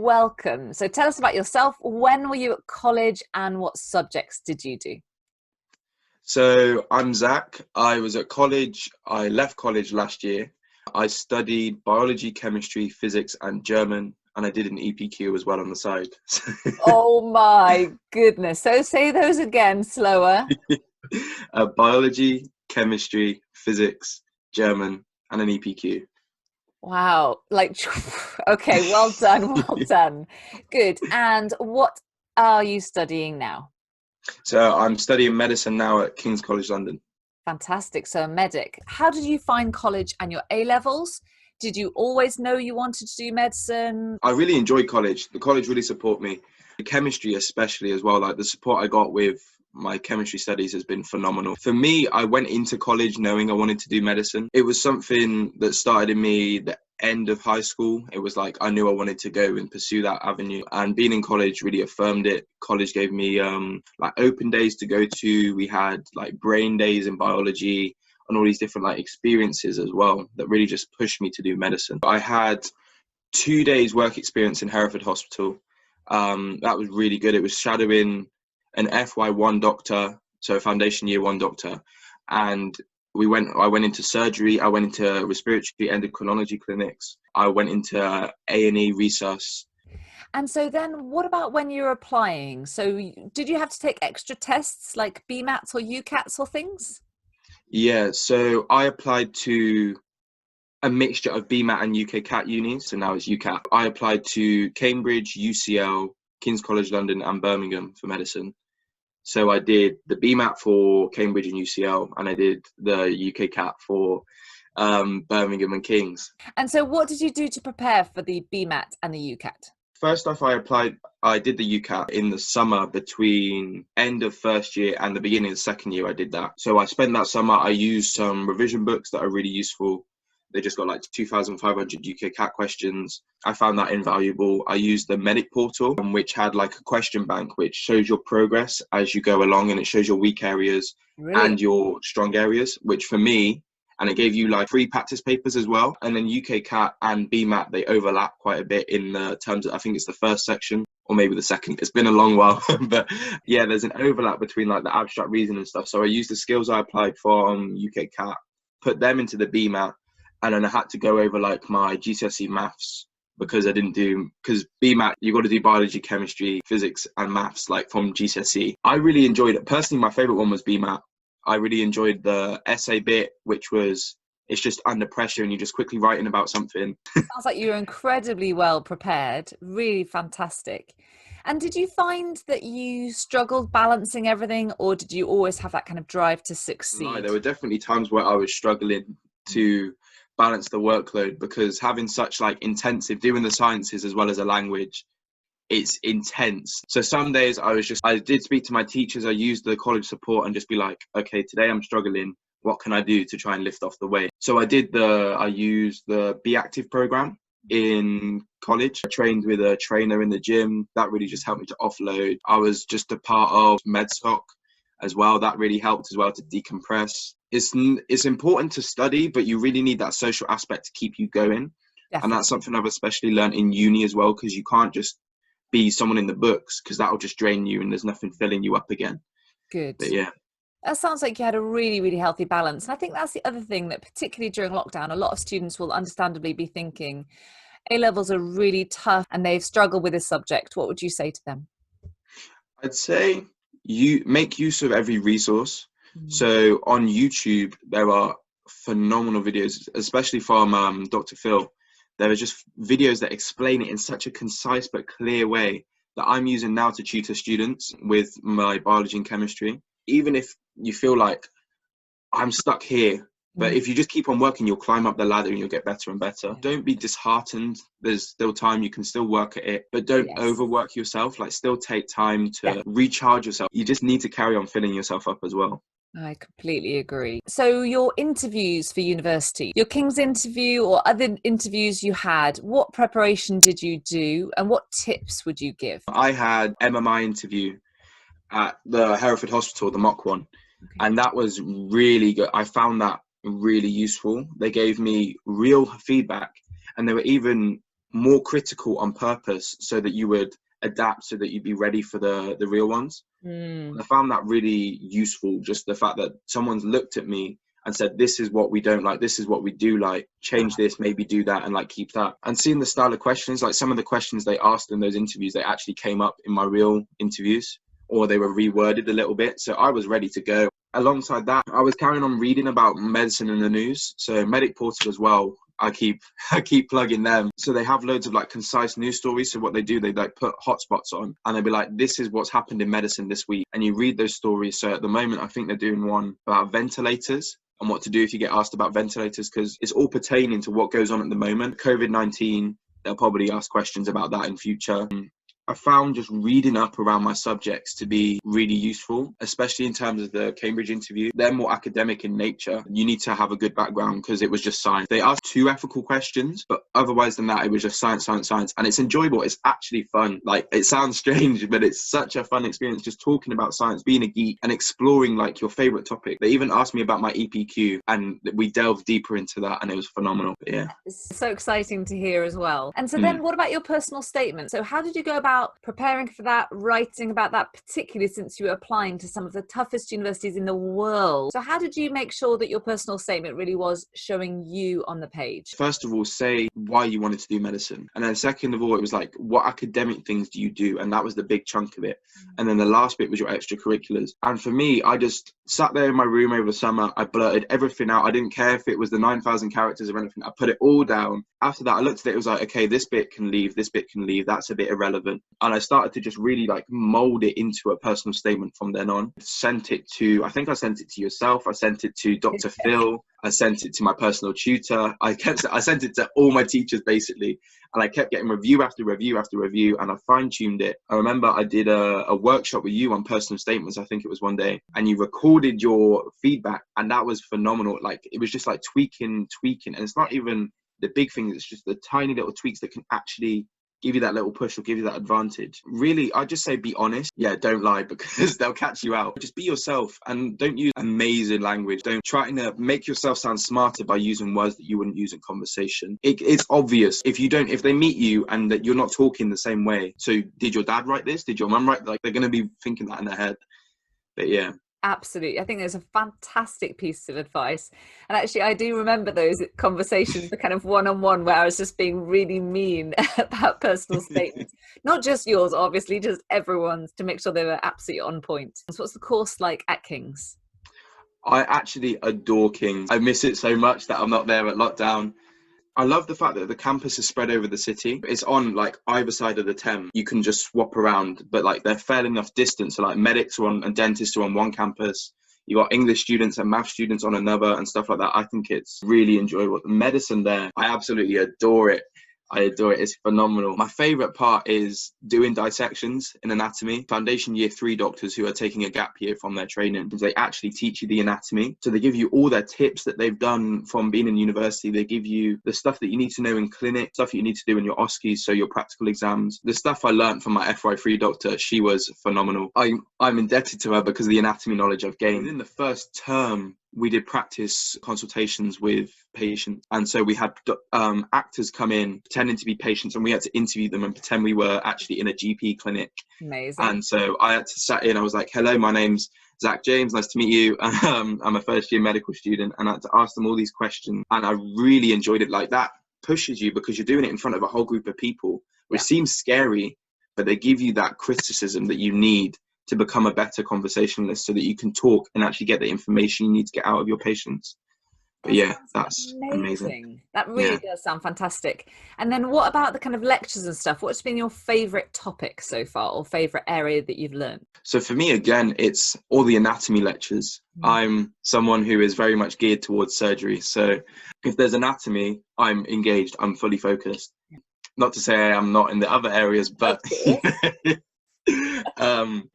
Welcome. So tell us about yourself. When were you at college and what subjects did you do? So I'm Zach. I was at college. I left college last year. I studied biology, chemistry, physics, and German, and I did an EPQ as well on the side. Oh my goodness. So say those again, slower. Biology, chemistry, physics, German, and an EPQ. Wow. Like, okay, well done, well done. Good. And what are you studying now? So I'm studying medicine now at King's College London. Fantastic. So a medic. How did you find college and your A levels? Did you always know you wanted to do medicine? I really enjoyed college. The college really support me. The chemistry especially as well. Like the support I got with my chemistry studies has been phenomenal. For me, I went into college knowing I wanted to do medicine. It was something that started in me the end of high school. It was like I knew I wanted to go and pursue that avenue. And being in college really affirmed it. College gave me like open days to go to. We had like brain days in biology and all these different like experiences as well that really just pushed me to do medicine. I had 2 days work experience in Hereford Hospital. That was really good. It was shadowing an FY1 doctor, so a foundation year one doctor, and I went into surgery. I went into respiratory endocrinology clinics. I went into A&E resus. And so then what about when you're applying? So did you have to take extra tests like BMATs or UCATs or things? Yeah, so I applied to a mixture of BMAT and UKCAT unis, so now it's UCAT. I applied to Cambridge, UCL, King's College London, and Birmingham for medicine. So I did the BMAT for Cambridge and UCL, and I did the UKCAT for Birmingham and King's. And so what did you do to prepare for the BMAT and the UCAT? First off, I did the UCAT in the summer between end of first year and the beginning of the second year. I did that. So I spent that summer, I used some revision books that are really useful. They just got like 2,500 UKCAT questions. I found that invaluable. I used the Medic portal, which had like a question bank, which shows your progress as you go along, and it shows your weak areas and Brilliant. your strong areas, which for me, and it gave you like 3 practice papers as well. And then UKCAT and BMAT, they overlap quite a bit in the terms of, I think it's the first section or maybe the second. It's been a long while, but yeah, there's an overlap between like the abstract reason and stuff. So I used the skills I applied for on UKCAT, put them into the BMAT, and then I had to go over like my GCSE maths because because BMAT, you got to do biology, chemistry, physics, and maths like from GCSE. I really enjoyed it. Personally, my favorite one was BMAT. I really enjoyed the essay bit, which was, it's just under pressure and you're just quickly writing about something. Sounds like you're incredibly well prepared. Really fantastic. And did you find that you struggled balancing everything, or did you always have that kind of drive to No, succeed? there were definitely times where I was struggling to balance the workload because having such like intensive, doing the sciences as well as a language, it's intense. So some days I did speak to my teachers. I used the college support and just be like, okay, today I'm struggling. What can I do to try and lift off the weight? So I used the Be Active program in college. I trained with a trainer in the gym. That really just helped me to offload. I was just a part of MedStock as well. That really helped as well to decompress. It's important to study, but you really need that social aspect to keep you going. And that's Definitely. something I've especially learned in uni as well, because you can't just be someone in the books because that'll just drain you and there's nothing filling you up again. Good. But yeah. That sounds like you had a really, really healthy balance. And I think that's the other thing that, particularly during lockdown, a lot of students will understandably be thinking A levels are really tough and they've struggled with this subject. What would you say to them? I'd say you make use of every resource. Mm. So on YouTube, there are phenomenal videos, especially from Dr. Phil. There are just videos that explain it in such a concise but clear way that I'm using now to tutor students with my biology and chemistry. Even if you feel like I'm stuck here, but Mm. if you just keep on working, you'll climb up the ladder and you'll get better and better. Yeah. Don't be disheartened. There's still time. You can still work at it, but don't Yes, overwork yourself. Like, still take time to definitely. recharge yourself. You just need to carry on filling yourself up as well. I completely agree. So your interviews for university, your King's interview or other interviews you had, what preparation did you do and what tips would you give? I had MMI interview at the Hereford Hospital, the mock one, Okay. and that was really good. I found that really useful. They gave me real feedback, and they were even more critical on purpose so that you would adapt, so that you'd be ready for the real ones. Mm. And I found that really useful, just the fact that someone's looked at me and said, this is what we don't like, this is what we do like, change this, maybe do that, and like keep that. And seeing the style of questions, like some of the questions they asked in those interviews, they actually came up in my real interviews, or they were reworded a little bit. So I was ready to go. Alongside that, I was carrying on reading about medicine in the news. So Medic Portal as well, I keep plugging them. So they have loads of like concise news stories. So what they do, they like put hotspots on and they'll be like, this is what's happened in medicine this week. And you read those stories. So at the moment, I think they're doing one about ventilators and what to do if you get asked about ventilators, because it's all pertaining to what goes on at the moment. COVID-19, they'll probably ask questions about that in future. I found just reading up around my subjects to be really useful, especially in terms of the Cambridge interview. They're more academic in nature. You need to have a good background because it was just science. They asked 2 ethical questions, but otherwise than that, it was just science, science, science. And it's enjoyable. It's actually fun. Like, it sounds strange, but it's such a fun experience just talking about science, being a geek and exploring like your favorite topic. They even asked me about my EPQ and we delved deeper into that and it was phenomenal. But yeah. It's so exciting to hear as well. And so then what about your personal statement? So how did you go about preparing for that, writing about that, particularly since you were applying to some of the toughest universities in the world? So how did you make sure that your personal statement really was showing you on the page? First of all, say why you wanted to do medicine. And then second of all, it was like, what academic things do you do? And that was the big chunk of it. And then the last bit was your extracurriculars. And for me, I just sat there in my room over the summer. I blurted everything out. I didn't care if it was the 9,000 characters or anything. I put it all down. After that, I looked at it. It was like, okay, this bit can leave. This bit can leave. That's a bit irrelevant. And I started to just really like mold it into a personal statement from then on. I sent it to yourself. I sent it to Dr. Phil. I sent it to my personal tutor. I sent it to all my teachers basically. And I kept getting review after review after review, and I fine-tuned it. I remember I did a workshop with you on personal statements, I think it was one day, and you recorded your feedback, and that was phenomenal. Like, it was just like tweaking, and it's not even the big things, it's just the tiny little tweaks that can actually give you that little push or give you that advantage. Really, I just say be honest. Yeah, don't lie because they'll catch you out. Just be yourself and don't use amazing language. Don't try to make yourself sound smarter by using words that you wouldn't use in conversation. It's obvious if they meet you and that you're not talking the same way. So did your dad write this? Did your mum write? Like, they're going to be thinking that in their head. But yeah. Absolutely. I think there's a fantastic piece of advice. And actually, I do remember those conversations, the kind of one-on-one where I was just being really mean about personal statements. Not just yours, obviously, just everyone's, to make sure they were absolutely on point. So what's the course like at King's? I actually adore King's. I miss it so much that I'm not there at lockdown. I love the fact that the campus is spread over the city. It's on like either side of the Thames. You can just swap around, but like they're fair enough distance. So like medics are on and dentists are on one campus. You got English students and math students on another and stuff like that. I think it's really enjoyable. The medicine there, I absolutely adore it. I adore it. It's phenomenal. My favorite part is doing dissections in anatomy. Foundation year 3 doctors who are taking a gap year from their training, they actually teach you the anatomy. So they give you all their tips that they've done from being in university. They give you the stuff that you need to know in clinic, stuff you need to do in your OSCEs, so your practical exams. The stuff I learned from my FY3 doctor, she was phenomenal. I'm indebted to her because of the anatomy knowledge I've gained. In the first term, we did practice consultations with patients. And so we had actors come in pretending to be patients and we had to interview them and pretend we were actually in a GP clinic. Amazing. And so I had to sat in, I was like, hello, my name's Zach James, nice to meet you. I'm a first year medical student. And I had to ask them all these questions. And I really enjoyed it. Like, that pushes you because you're doing it in front of a whole group of people, which seems scary, but they give you that criticism that you need to become a better conversationalist so that you can talk and actually get the information you need to get out of your patients. But yeah, that's amazing. That really does sound fantastic. And then what about the kind of lectures and stuff? What's been your favorite topic so far, or favorite area that you've learned? So for me, again, it's all the anatomy lectures. I'm someone who is very much geared towards surgery. So if there's anatomy, I'm engaged, I'm fully focused. Not to say I'm not in the other areas, but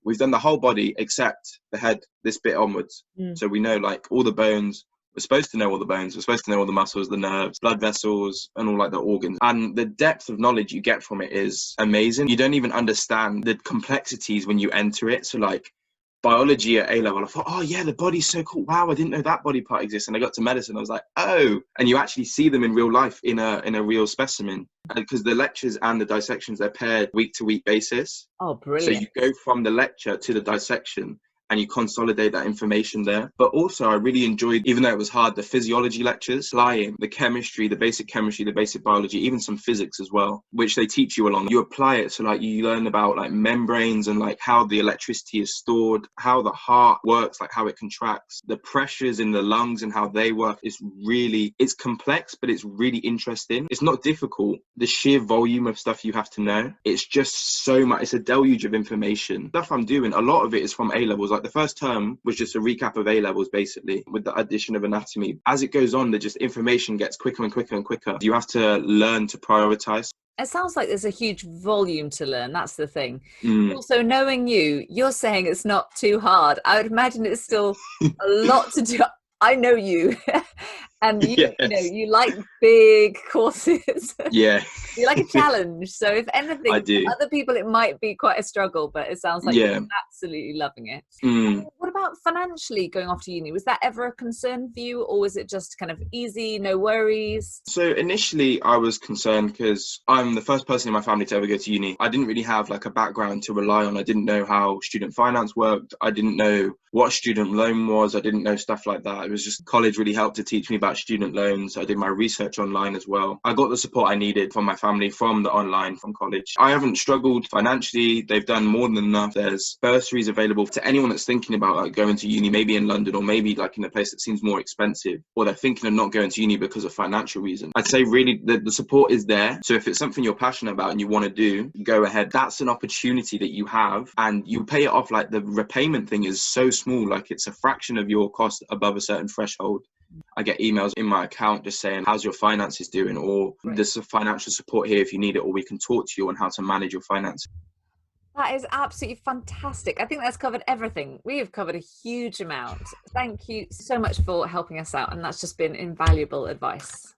we've done the whole body except the head, this bit onwards. So we know like all the bones. We're supposed to know all the bones. We're supposed to know all the muscles, the nerves, blood vessels, and all like the organs. And the depth of knowledge you get from it is amazing. You don't even understand the complexities when you enter it. So like biology at A level, I thought, oh yeah, the body's so cool. Wow, I didn't know that body part exists. And I got to medicine, I was like, oh, and you actually see them in real life in a real specimen, because the lectures and the dissections, they're paired week to week basis. Oh, So you brilliant. go from the lecture to the dissection and you consolidate that information there. But also I really enjoyed, even though it was hard, the physiology lectures, applying the chemistry, the basic biology, even some physics as well, which they teach you along. You apply it, so like you learn about like membranes and like how the electricity is stored, how the heart works, like how it contracts, the pressures in the lungs and how they work. It's complex, but it's really interesting. It's not difficult. The sheer volume of stuff you have to know, it's just so much. It's a deluge of information. Stuff I'm doing, a lot of it is from A levels. Like the first term was just a recap of A levels, basically, with the addition of anatomy. As it goes on, the just information gets quicker and quicker and quicker. You have to learn to prioritize. It sounds like there's a huge volume to learn. That's the thing. Mm. Also, knowing you're saying it's not too hard. I would imagine it's still a lot to do. I know you, and Yes. you like big courses. Yeah, You like a challenge. So if I anything, for do. other people, it might be quite a struggle, but it sounds like Yeah. you're absolutely loving it. Mm. What about financially going off to uni? Was that ever a concern for you, or was it just kind of easy, no worries? So initially I was concerned because I'm the first person in my family to ever go to uni. I didn't really have like a background to rely on. I didn't know how student finance worked. I didn't know what student loan was. I didn't know stuff like that. It was just college really helped to teach me about student loans. I did my research online as well. I got the support I needed from my family, from the online, from college. I haven't struggled financially. They've done more than enough. There's bursaries available to anyone that's thinking about like going to uni, maybe in London or maybe like in a place that seems more expensive, or they're thinking of not going to uni because of financial reasons. I'd say really the support is there. So if it's something you're passionate about and you want to do, go ahead. That's an opportunity that you have, and you pay it off. Like the repayment thing is so small, like it's a fraction of your cost above a certain threshold. I get emails in my account just saying, how's your finances doing? Or Right. there's a financial support here if you need it, or we can talk to you on how to manage your finances. That is absolutely fantastic. I think that's covered everything. We have covered a huge amount. Thank you so much for helping us out, and that's just been invaluable advice.